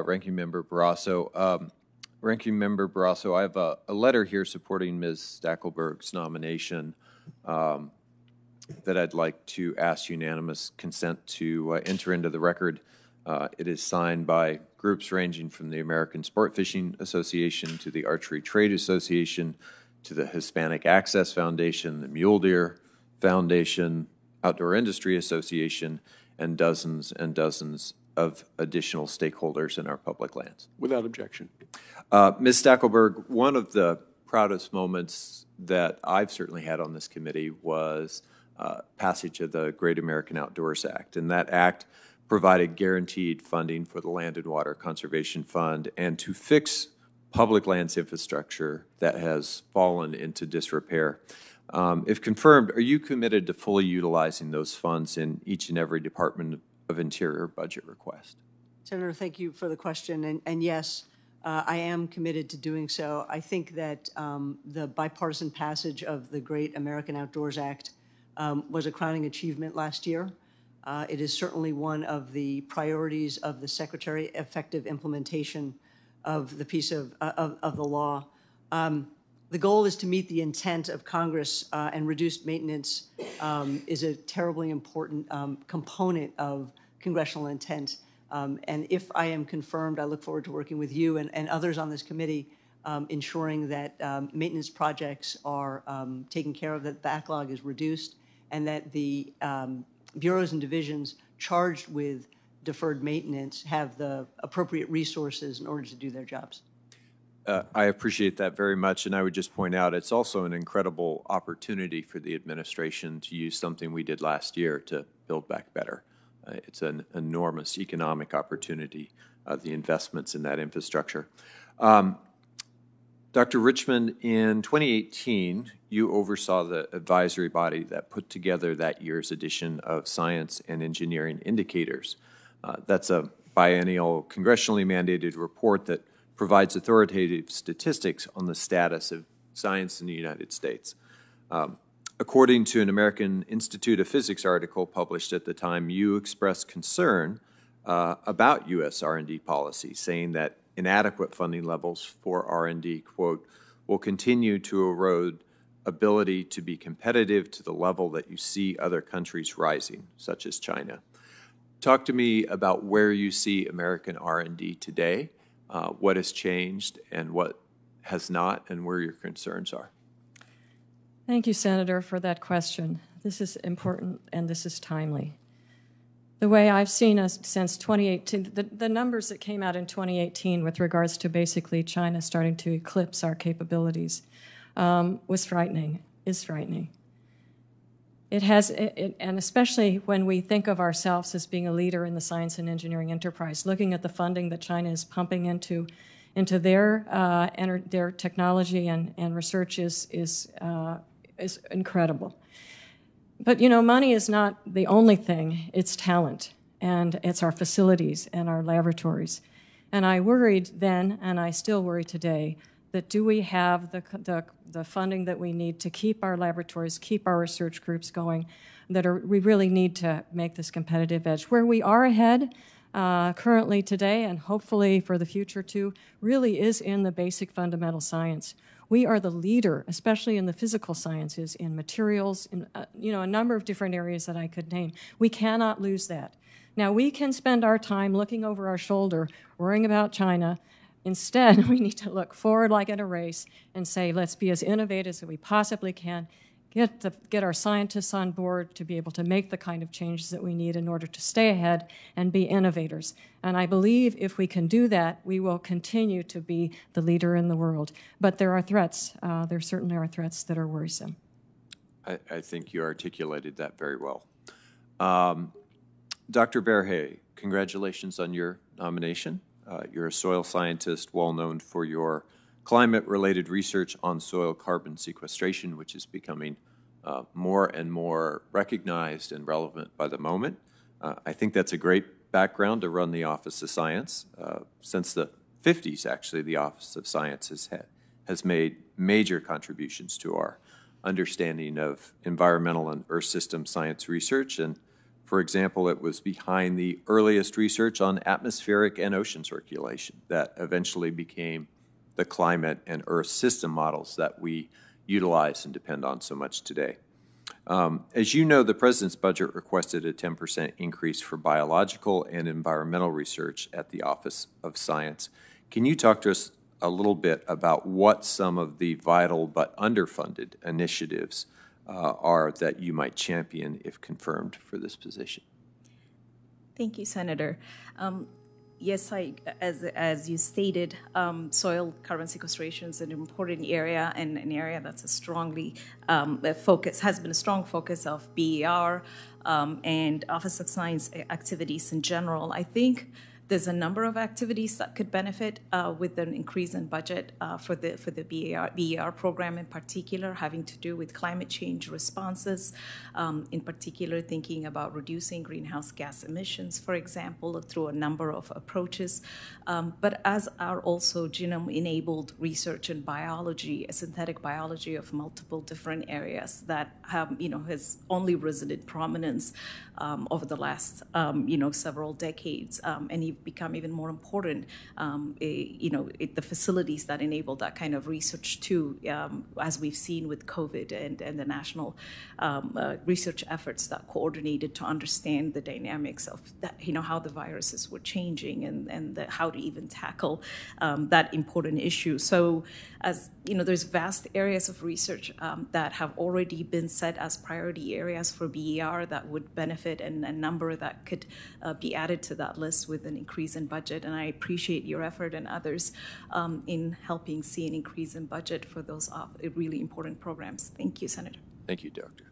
Ranking Member Barrasso. Ranking Member Barrasso, I have a letter here supporting Ms. Stackelberg's nomination that I'd like to ask unanimous consent to enter into the record. It is signed by groups ranging from the American Sport Fishing Association to the Archery Trade Association to the Hispanic Access Foundation, the Mule Deer Foundation, Outdoor Industry Association, and dozens of additional stakeholders in our public lands. Without objection. Ms. Stackelberg, one of the proudest moments that I've certainly had on this committee was passage of the Great American Outdoors Act, and that act provided guaranteed funding for the Land and Water Conservation Fund and to fix public lands infrastructure that has fallen into disrepair. If confirmed, are you committed to fully utilizing those funds in each and every Department of Interior budget request? Senator, thank you for the question. And yes, I am committed to doing so. I think that the bipartisan passage of the Great American Outdoors Act was a crowning achievement last year. It is certainly one of the priorities of the Secretary, effective implementation of the piece of the law. The goal is to meet the intent of Congress, and reduced maintenance is a terribly important component of congressional intent. And if I am confirmed, I look forward to working with you and others on this committee, ensuring that maintenance projects are taken care of, that backlog is reduced, and that the bureaus and divisions charged with deferred maintenance have the appropriate resources in order to do their jobs. I appreciate that very much, and I would just point out it's also an incredible opportunity for the administration to use something we did last year to build back better. It's an enormous economic opportunity, the investments in that infrastructure. Dr. Richmond, in 2018, you oversaw the advisory body that put together that year's edition of Science and Engineering Indicators. That's a biennial congressionally mandated report that provides authoritative statistics on the status of science in the United States. According to an American Institute of Physics article published at the time, you expressed concern about U.S. R&D policy, saying that inadequate funding levels for R&D, quote, will continue to erode ability to be competitive to the level that you see other countries rising, such as China. Talk to me about where you see American R&D today, what has changed and what has not, and where your concerns are. Thank you, Senator, for that question. This is important and this is timely. The way I've seen us since 2018, the numbers that came out in 2018 with regards to basically China starting to eclipse our capabilities was frightening, is frightening. It has, and especially when we think of ourselves as being a leader in the science and engineering enterprise, looking at the funding that China is pumping into their technology and research is incredible. But, you know, money is not the only thing. It's talent, and it's our facilities and our laboratories. And I worried then, and I still worry today, that do we have the funding that we need to keep our laboratories, keep our research groups going, we really need to make this competitive edge. Where we are ahead currently today, and hopefully for the future too, really is in the basic fundamental science. We are the leader, especially in the physical sciences, in materials, in a number of different areas that I could name. We cannot lose that. Now, we can spend our time looking over our shoulder, worrying about China. Instead, we need to look forward like in a race and say, let's be as innovative as we possibly can, get our scientists on board to be able to make the kind of changes that we need in order to stay ahead and be innovators. And I believe if we can do that, we will continue to be the leader in the world. But there are threats. There certainly are threats that are worrisome. I think you articulated that very well. Dr. Berhe, congratulations on your nomination. You're a soil scientist well known for your climate-related research on soil carbon sequestration, which is becoming more and more recognized and relevant by the moment. I think that's a great background to run the Office of Science. Since the 50s, actually, the Office of Science has made major contributions to our understanding of environmental and earth system science research, and For example, it was behind the earliest research on atmospheric and ocean circulation that eventually became the climate and Earth system models that we utilize and depend on so much today. As you know, the President's budget requested a 10% increase for biological and environmental research at the Office of Science. Can you talk to us a little bit about what some of the vital but underfunded initiatives are that you might champion if confirmed for this position? Thank you, Senator. Yes, as you stated, soil carbon sequestration is an important area and an area that's a strongly has been a strong focus of BER and Office of Science activities in general. I think there's a number of activities that could benefit with an increase in budget for the BER program in particular, having to do with climate change responses, in particular thinking about reducing greenhouse gas emissions, for example, through a number of approaches, but as are also genome-enabled research in biology, synthetic biology of multiple different areas that have, has only risen in prominence over the last, several decades, and become even more important, the facilities that enable that kind of research too, as we've seen with COVID and the national research efforts that coordinated to understand the dynamics of that, how the viruses were changing and how to even tackle that important issue. So as there's vast areas of research that have already been set as priority areas for BER that would benefit, and a number that could be added to that list with an increase in budget. And I appreciate your effort and others in helping see an increase in budget for those really important programs. Thank you, Senator. Thank you, Doctor.